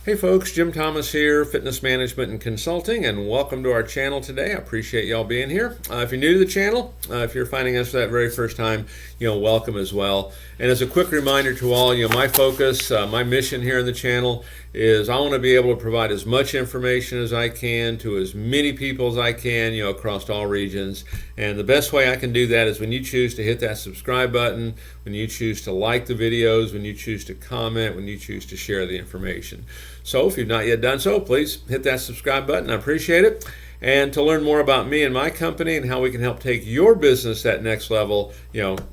Hey folks, Jim Thomas here, Fitness Management and Consulting, and welcome to our channel today. I appreciate y'all being here. If you're new to the channel, if you're finding us for that very first time, welcome as well. And as a quick reminder to all, my focus, my mission here in the channel is I want to be able to provide as much information as I can to as many people as I can, across all regions. And the best way I can do that is when you choose to hit that subscribe button, when you choose to like the videos, when you choose to comment, when you choose to share the information. So if you've not yet done so, please hit that subscribe button. I appreciate it. And to learn more about me and my company and how we can help take your business that next level,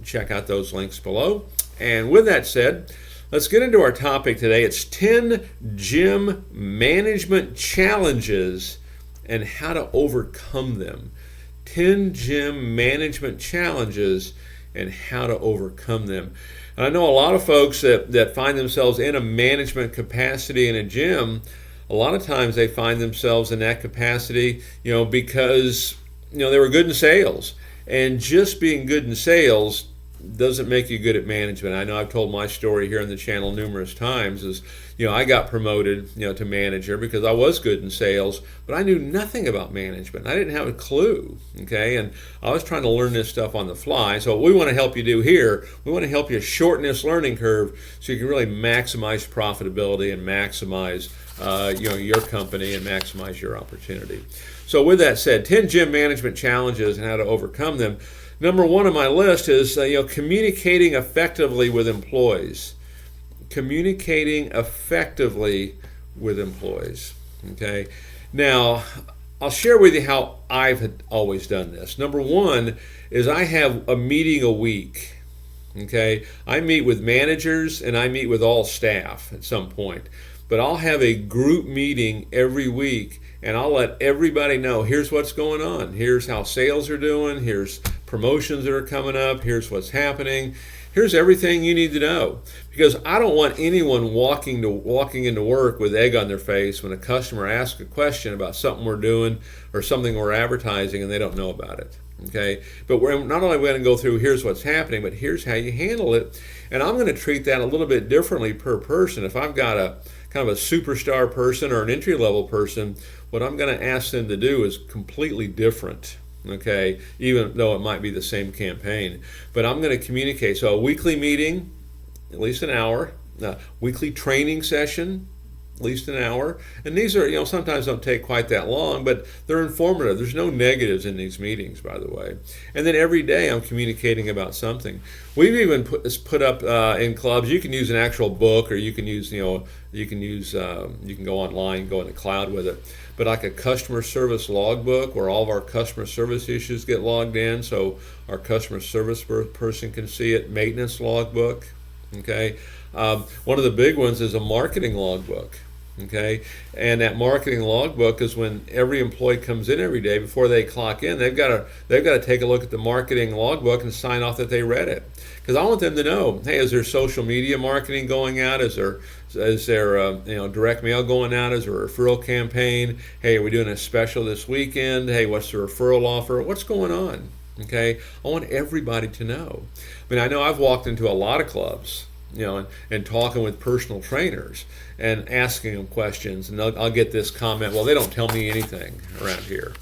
check out those links below. And with that said, let's get into our topic today. It's 10 gym management challenges and how to overcome them. 10 gym management challenges and how to overcome them. And I know a lot of folks that find themselves in a management capacity in a gym. A lot of times they find themselves in that capacity, because, they were good in sales. And just being good in sales doesn't make you good at management. I know I've told my story here on the channel numerous times is, I got promoted, to manager because I was good in sales, but I knew nothing about management. I didn't have a clue, okay? And I was trying to learn this stuff on the fly. So what we want to help you do here, we want to help you shorten this learning curve so you can really maximize profitability and maximize, your company and maximize your opportunity. So with that said, 10 gym management challenges and how to overcome them. Number one on my list is communicating effectively with employees. Communicating effectively with employees. Okay. Now, I'll share with you how I've always done this. Number one is I have a meeting a week. Okay. I meet with managers and I meet with all staff at some point. But I'll have a group meeting every week and I'll let everybody know, here's what's going on. Here's how sales are doing. Here's promotions that are coming up. Here's what's happening. Here's everything you need to know. Because I don't want anyone walking into work with egg on their face when a customer asks a question about something we're doing or something we're advertising and they don't know about it. Okay, but we're not only going to go through here's what's happening, but here's how you handle it. And I'm going to treat that a little bit differently per person. If I've got a kind of a superstar person or an entry-level person, what I'm going to ask them to do is completely different. Okay, even though it might be the same campaign, but I'm going to communicate. So a weekly meeting, at least an hour, weekly training session, at least an hour, and these are, sometimes don't take quite that long, but they're informative. There's no negatives in these meetings, by the way. And then every day I'm communicating about something. We've even put up in clubs. You can use an actual book, or you can use, you can go online, go in the cloud with it. But like a customer service logbook where all of our customer service issues get logged in, so our customer service person can see it. Maintenance logbook, okay. One of the big ones is a marketing logbook. Okay, and that marketing logbook is when every employee comes in every day before they clock in. They've got to take a look at the marketing logbook and sign off that they read it. Because I want them to know, hey, is there social media marketing going out? Is there direct mail going out? Is there a referral campaign? Hey, are we doing a special this weekend? Hey, what's the referral offer? What's going on? Okay, I want everybody to know. I mean, I know I've walked into a lot of clubs, and talking with personal trainers and asking them questions, and I'll get this comment, well, they don't tell me anything around here.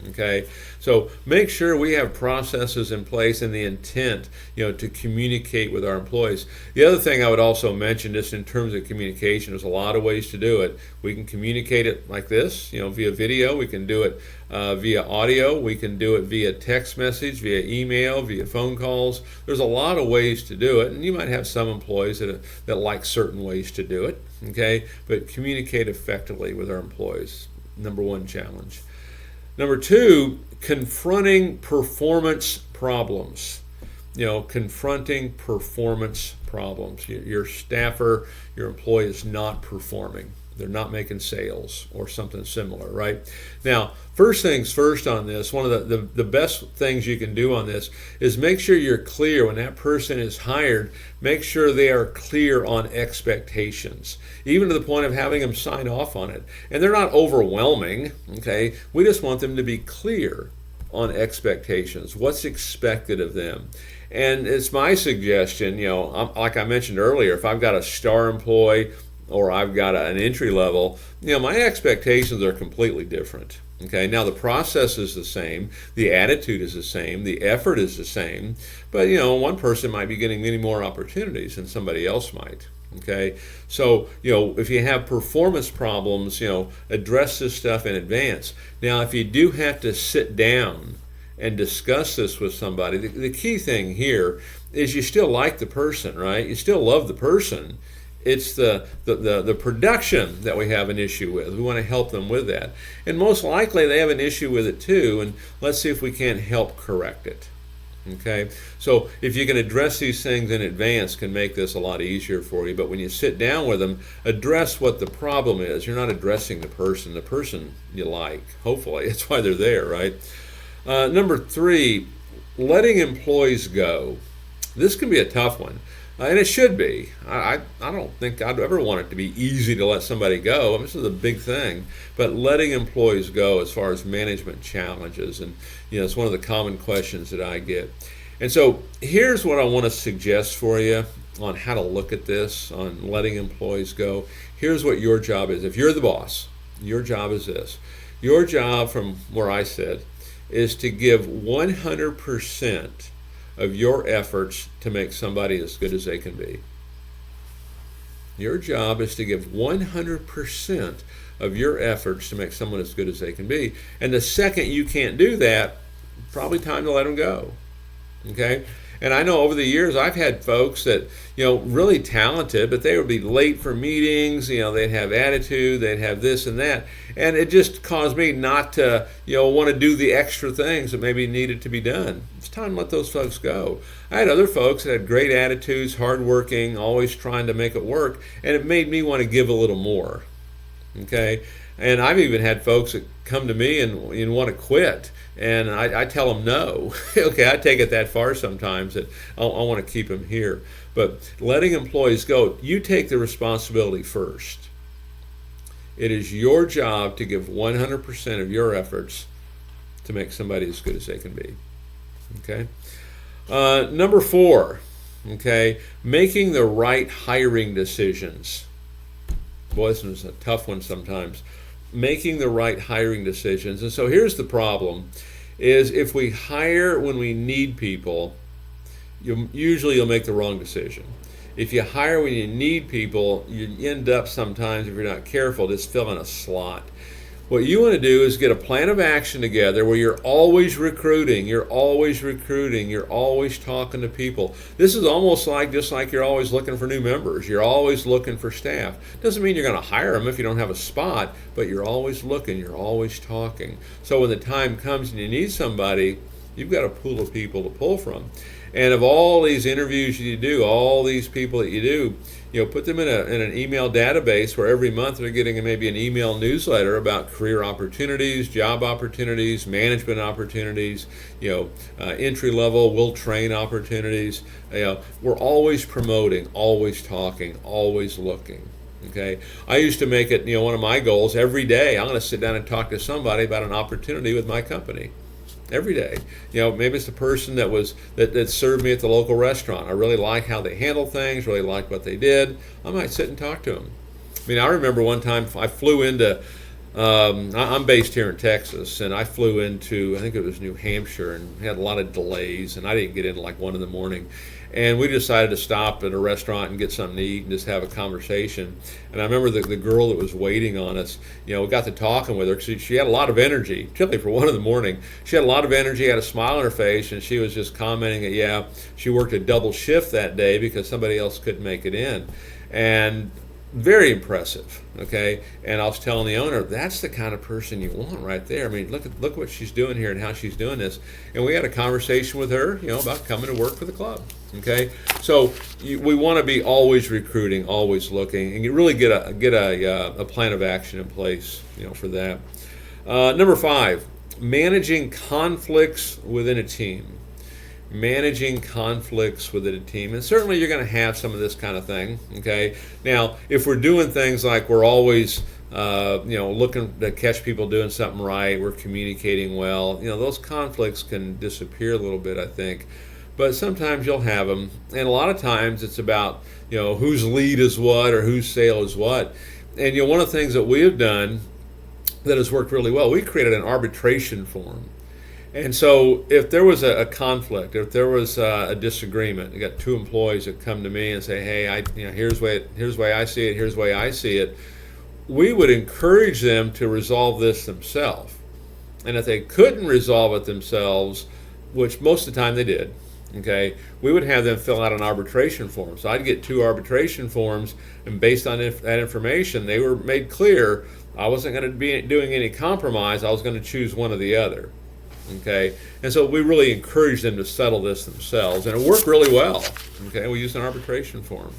Okay, so make sure we have processes in place and the intent, to communicate with our employees. The other thing I would also mention, just in terms of communication, there's a lot of ways to do it. We can communicate it like this, via video. We can do it via audio. We can do it via text message, via email, via phone calls. There's a lot of ways to do it, and you might have some employees that like certain ways to do it. Okay, but communicate effectively with our employees. Number one challenge. Number two, confronting performance problems. Confronting performance problems. Your staffer, your employee is not performing. They're not making sales or something similar, right? Now, first things first on this, one of the best things you can do on this is make sure you're clear when that person is hired. Make sure they are clear on expectations, even to the point of having them sign off on it. And they're not overwhelming, okay? We just want them to be clear on expectations, what's expected of them. And it's my suggestion, like I mentioned earlier, if I've got a star employee, or I've got an entry level, my expectations are completely different. Okay, now the process is the same, the attitude is the same, the effort is the same, but one person might be getting many more opportunities than somebody else might. Okay, so if you have performance problems, address this stuff in advance. Now, if you do have to sit down and discuss this with somebody, the key thing here is you still like the person, right? You still love the person. It's the production that we have an issue with. We want to help them with that. And most likely they have an issue with it too, and let's see if we can't help correct it. Okay, so if you can address these things in advance, can make this a lot easier for you. But when you sit down with them, address what the problem is. You're not addressing the person you like. Hopefully, that's why they're there, right? Number 3, letting employees go. This can be a tough one, and it should be. I don't think I'd ever want it to be easy to let somebody go. I mean, this is a big thing, but letting employees go as far as management challenges, and it's one of the common questions that I get. And so here's what I want to suggest for you on how to look at this, on letting employees go. Here's what your job is. If you're the boss, your job is this. Your job, from where I sit, is to give 100% of your efforts to make somebody as good as they can be. Your job is to give 100% of your efforts to make someone as good as they can be. And the second you can't do that, probably time to let them go. Okay? And I know over the years I've had folks that, really talented, but they would be late for meetings, they'd have attitude, they'd have this and that. And it just caused me not to, want to do the extra things that maybe needed to be done. It's time to let those folks go. I had other folks that had great attitudes, hardworking, always trying to make it work, and it made me want to give a little more. Okay? And I've even had folks that come to me and want to quit. And I tell them no. Okay, I take it that far sometimes that I want to keep them here. But letting employees go, you take the responsibility first. It is your job to give 100% of your efforts to make somebody as good as they can be. Okay? Number 4, okay, making the right hiring decisions. Boy, this is a tough one sometimes. Making the right hiring decisions. And so here's the problem, is if we hire when we need people, you'll make the wrong decision. If you hire when you need people, you end up sometimes, if you're not careful, just filling a slot. What you want to do is get a plan of action together where you're always recruiting, you're always talking to people. This is almost just like you're always looking for new members. You're always looking for staff. Doesn't mean you're going to hire them if you don't have a spot, but you're always looking, you're always talking. So when the time comes and you need somebody, you've got a pool of people to pull from. And of all these interviews you do, all these people that you do, put them in an email database where every month they're getting maybe an email newsletter about career opportunities, job opportunities, management opportunities, entry level, will train opportunities. We're always promoting, always talking, always looking. Okay, I used to make it, one of my goals every day. I'm going to sit down and talk to somebody about an opportunity with my company. Every day. Maybe it's the person that served me at the local restaurant. I really like how they handle things, really like what they did. I might sit and talk to them. I remember one time I flew into, I'm based here in Texas, and I flew into, I think it was New Hampshire, and had a lot of delays, and I didn't get in like 1 in the morning. And we decided to stop at a restaurant and get something to eat and just have a conversation. And I remember the girl that was waiting on us, we got to talking with her because she had a lot of energy, particularly for 1 in the morning. She had a lot of energy, had a smile on her face, and she was just commenting that, she worked a double shift that day because somebody else couldn't make it in. And very impressive, okay? And I was telling the owner, that's the kind of person you want right there. Look what she's doing here and how she's doing this. And we had a conversation with her, about coming to work for the club, okay? So we want to be always recruiting, always looking, and you really get a plan of action in place, for that. Number 5, managing conflicts within a team. Managing conflicts within a team. And certainly you're going to have some of this kind of thing, okay? Now, if we're doing things like we're always, looking to catch people doing something right, we're communicating well, those conflicts can disappear a little bit, I think. but sometimes you'll have them. And a lot of times it's about, whose lead is what or whose sale is what. And, one of the things that we have done that has worked really well, we created an arbitration form. And so if there was a conflict, if there was a disagreement, you got two employees that come to me and say, hey, here's the way I see it, here's the way I see it, we would encourage them to resolve this themselves. And if they couldn't resolve it themselves, which most of the time they did, okay, we would have them fill out an arbitration form. So I'd get two arbitration forms, and based on that information, they were made clear I wasn't going to be doing any compromise. I was going to choose one or the other. Okay, and so we really encourage them to settle this themselves, and it worked really well. Okay, we used an arbitration form.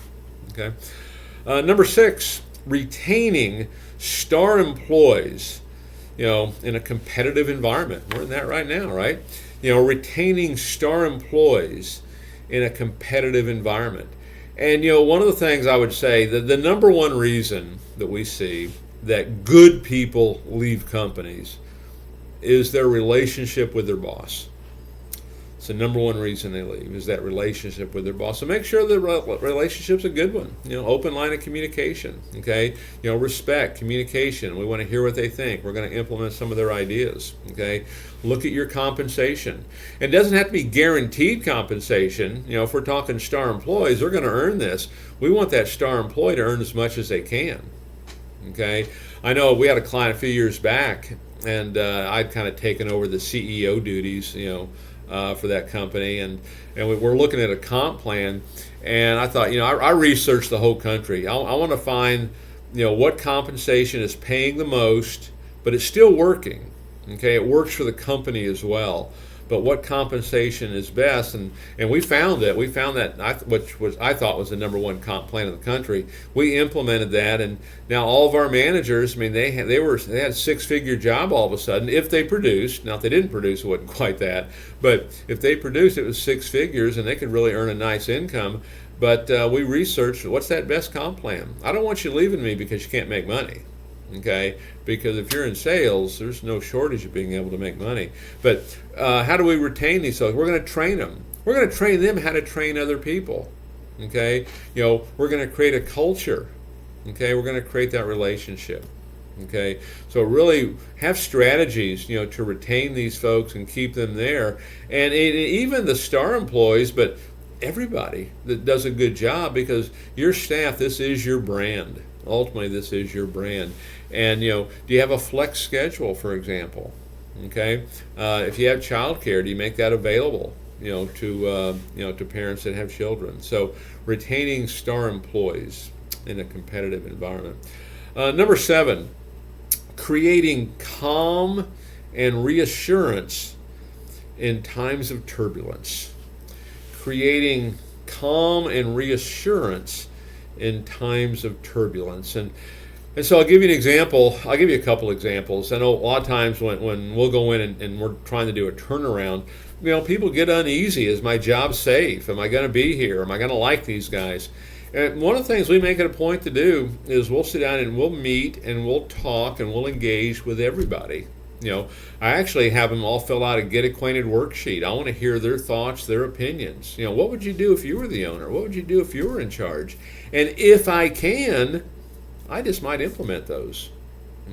Okay, number 6, retaining star employees. In a competitive environment. We're in that right now, right? Retaining star employees in a competitive environment. And one of the things I would say that the number one reason that we see that good people leave companies is their relationship with their boss. It's the number one reason they leave, is that relationship with their boss. So make sure the relationship's a good one. Open line of communication. Okay, respect, communication. We want to hear what they think. We're going to implement some of their ideas. Okay, look at your compensation. It doesn't have to be guaranteed compensation. If we're talking star employees, they're going to earn this. We want that star employee to earn as much as they can. Okay, I know we had a client a few years back, and I'd kind of taken over the CEO duties, for that company, and we're looking at a comp plan, and I thought, I researched the whole country. I want to find, what compensation is paying the most, but it's still working. Okay, it works for the company as well. But what compensation is best, and we found it. We found that, which I thought was the number one comp plan in the country. We implemented that, and now all of our managers, they had a six-figure job all of a sudden if they produced. Now if they didn't produce, it wasn't quite that, but if they produced, it was 6 figures, and they could really earn a nice income. But we researched, what's that best comp plan? I don't want you leaving me because you can't make money. Okay, because if you're in sales, there's no shortage of being able to make money. But how do we retain these folks? We're going to train them. We're going to train them how to train other people. Okay, we're going to create a culture. Okay, we're going to create that relationship. Okay, so really have strategies, to retain these folks and keep them there. And even the star employees, but everybody that does a good job, because your staff, this is your brand. Ultimately, this is your brand. And do you have a flex schedule, for example? Okay, if you have childcare, do you make that available, to parents that have children? So retaining star employees in a competitive environment. Number 7, creating calm and reassurance in times of turbulence. Creating calm and reassurance in times of turbulence. And so I'll give you an example. I'll give you a couple examples. I know a lot of times when we'll go in and we're trying to do a turnaround, people get uneasy. Is my job safe? Am I going to be here? Am I going to like these guys? And one of the things we make it a point to do is we'll sit down and we'll meet and we'll talk and we'll engage with everybody. I actually have them all fill out a get acquainted worksheet. I want to hear their thoughts, their opinions. What would you do if you were the owner? What would you do if you were in charge? And if I can, I just might implement those.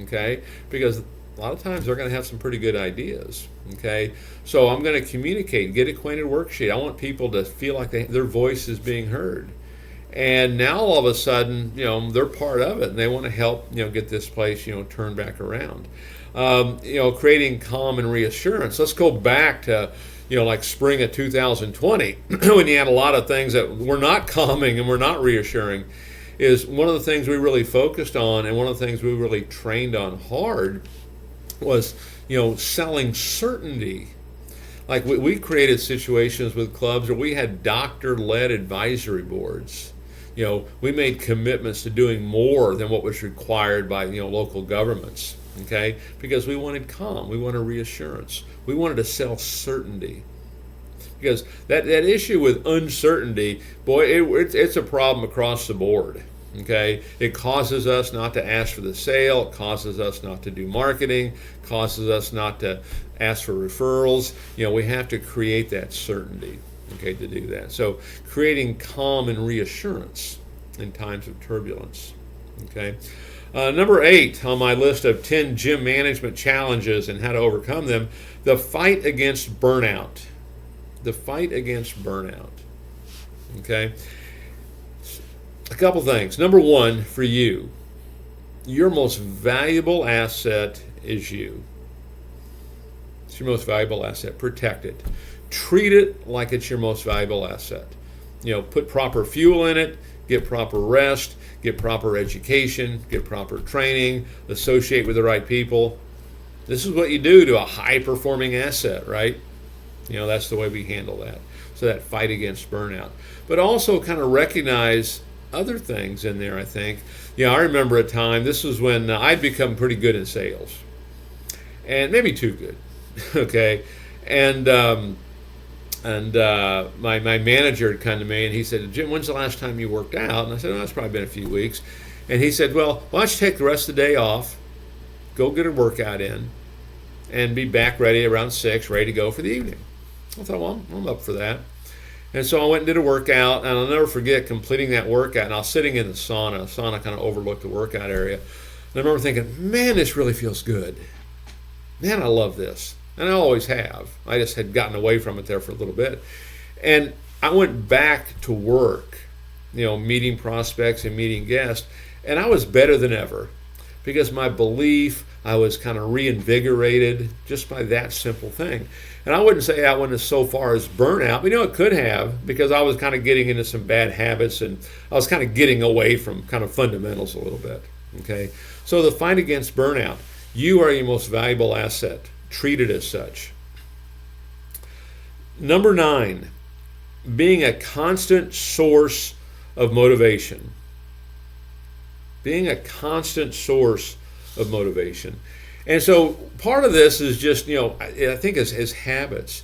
Okay? Because a lot of times they're going to have some pretty good ideas. Okay? So I'm going to communicate, get acquainted worksheet. I want people to feel like their voice is being heard. And now all of a sudden, they're part of it, and they want to help, get this place, turned back around. Creating calm and reassurance. Let's go back to, like spring of 2020, when you had a lot of things that were not calming and were not reassuring. Is one of the things we really focused on, and one of the things we really trained on hard was, selling certainty. Like we created situations with clubs where we had doctor-led advisory boards. We made commitments to doing more than what was required by, local governments. Okay, because we wanted calm, we wanted reassurance, we wanted to sell certainty. Because that issue with uncertainty, boy, it's a problem across the board. Okay, it causes us not to ask for the sale, it causes us not to do marketing, causes us not to ask for referrals. We have to create that certainty. okay, to do that. So creating calm and reassurance in times of turbulence, okay. Number 8 on my list of 10 gym management challenges and how to overcome them, the fight against burnout. The fight against burnout, okay. A couple things. Number 1, for you, your most valuable asset is you. It's your most valuable asset. Protect it. Treat it like it's your most valuable asset. Put proper fuel in it, get proper rest, get proper education, get proper training, associate with the right people. This is what you do to a high-performing asset, right? That's the way we handle that. So that fight against burnout. But also kind of recognize other things in there, I think. I remember a time, this was when I'd become pretty good in sales. And maybe too good, okay? And my manager had come to me and he said, Jim, when's the last time you worked out? And I said, it's probably been a few weeks. And he said, well, why don't you take the rest of the day off, go get a workout in, and be back ready around 6, ready to go for the evening. I thought, well, I'm up for that. And so I went and did a workout, and I'll never forget completing that workout. And I was sitting in the sauna. The sauna kind of overlooked the workout area. And I remember thinking, man, this really feels good. Man, I love this. And I always have. I just had gotten away from it there for a little bit. And I went back to work, meeting prospects and meeting guests, and I was better than ever because my belief, I was kind of reinvigorated just by that simple thing. And I wouldn't say I went as so far as burnout, but it could have, because I was kind of getting into some bad habits and I was kind of getting away from kind of fundamentals a little bit, okay? So the fight against burnout, you are your most valuable asset. Treat it as such. Number 9, being a constant source of motivation. Being a constant source of motivation. And so part of this is just, I think is habits.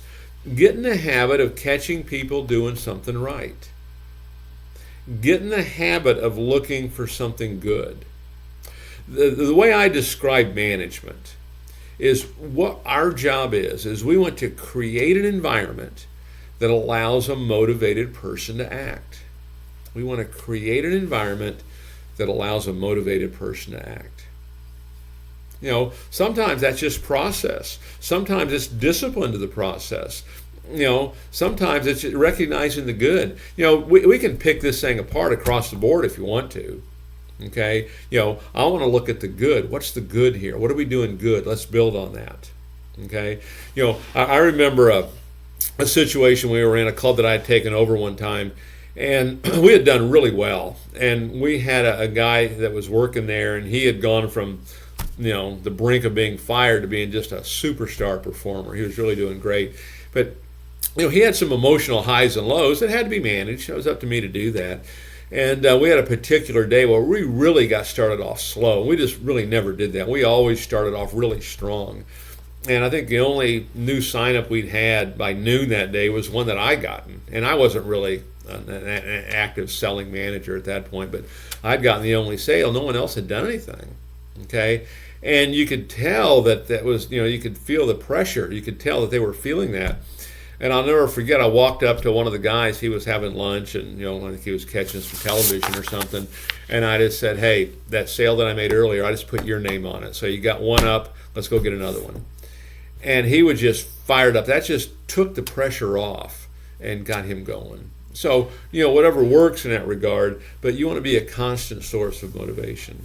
Get in the habit of catching people doing something right. Get in the habit of looking for something good. The way I describe management is what our job is we want to create an environment that allows a motivated person to act. We want to create an environment that allows a motivated person to act. Sometimes that's just process. Sometimes it's discipline to the process. Sometimes it's recognizing the good. We can pick this thing apart across the board if you want to. Okay, I want to look at the good. What's the good here? What are we doing good? Let's build on that. Okay, I remember a situation we were in, a club that I had taken over one time, and we had done really well. And we had a guy that was working there, and he had gone from the brink of being fired to being just a superstar performer. He was really doing great. But he had some emotional highs and lows that had to be managed. It was up to me to do that. And we had a particular day where we really got started off slow. We just really never did that. We always started off really strong. And I think the only new sign-up we'd had by noon that day was one that I gotten. And I wasn't really an active selling manager at that point, but I'd gotten the only sale. No one else had done anything. Okay? And you could tell that was, you could feel the pressure. You could tell that they were feeling that. And I'll never forget, I walked up to one of the guys. He was having lunch, and I think he was catching some television or something. And I just said, hey, that sale that I made earlier, I just put your name on it. So you got one up. Let's go get another one. And he was just fired up. That just took the pressure off and got him going. So, whatever works in that regard, but you want to be a constant source of motivation.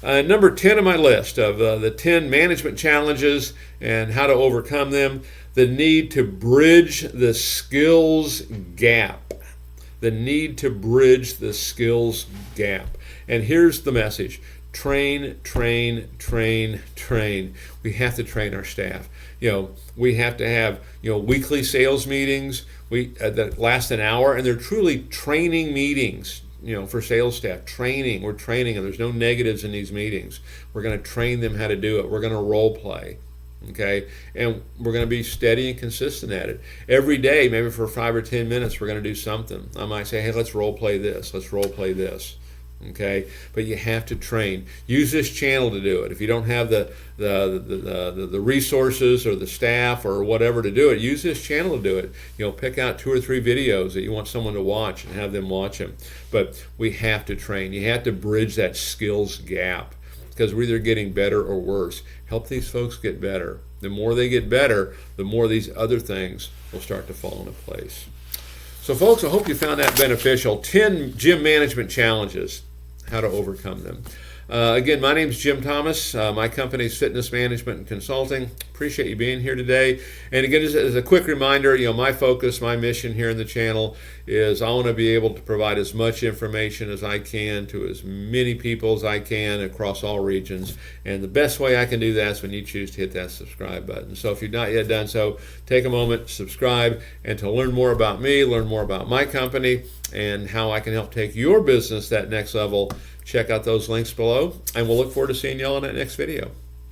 Number 10 on my list of the 10 management challenges and how to overcome them, the need to bridge the skills gap. The need to bridge the skills gap. And here's the message. Train, train, train, train. We have to train our staff. We have to have, weekly sales meetings that last an hour, and they're truly training meetings. For sales staff, training. We're training them. There's no negatives in these meetings. We're going to train them how to do it. We're going to role play, okay? And we're going to be steady and consistent at it. Every day, maybe for 5 or 10 minutes, we're going to do something. I might say, hey, let's role play this. Let's role play this, Okay, but you have to train. Use this channel to do it. If you don't have the resources or the staff or whatever to do it, use this channel to do it. Pick out 2 or 3 videos that you want someone to watch and have them watch them. But we have to train. You have to bridge that skills gap, because we're either getting better or worse. Help these folks get better. The more they get better, the more these other things will start to fall into place. So folks, I hope you found that beneficial. 10 gym management challenges, how to overcome them. Again, my name is Jim Thomas. My company is Fitness Management and Consulting. Appreciate you being here today. And again, as a quick reminder, my focus, my mission here in the channel is I want to be able to provide as much information as I can to as many people as I can across all regions. And the best way I can do that is when you choose to hit that subscribe button. So if you've not yet done so, take a moment, subscribe, and to learn more about me, learn more about my company, and how I can help take your business that next level, check out those links below, and we'll look forward to seeing you all in that next video.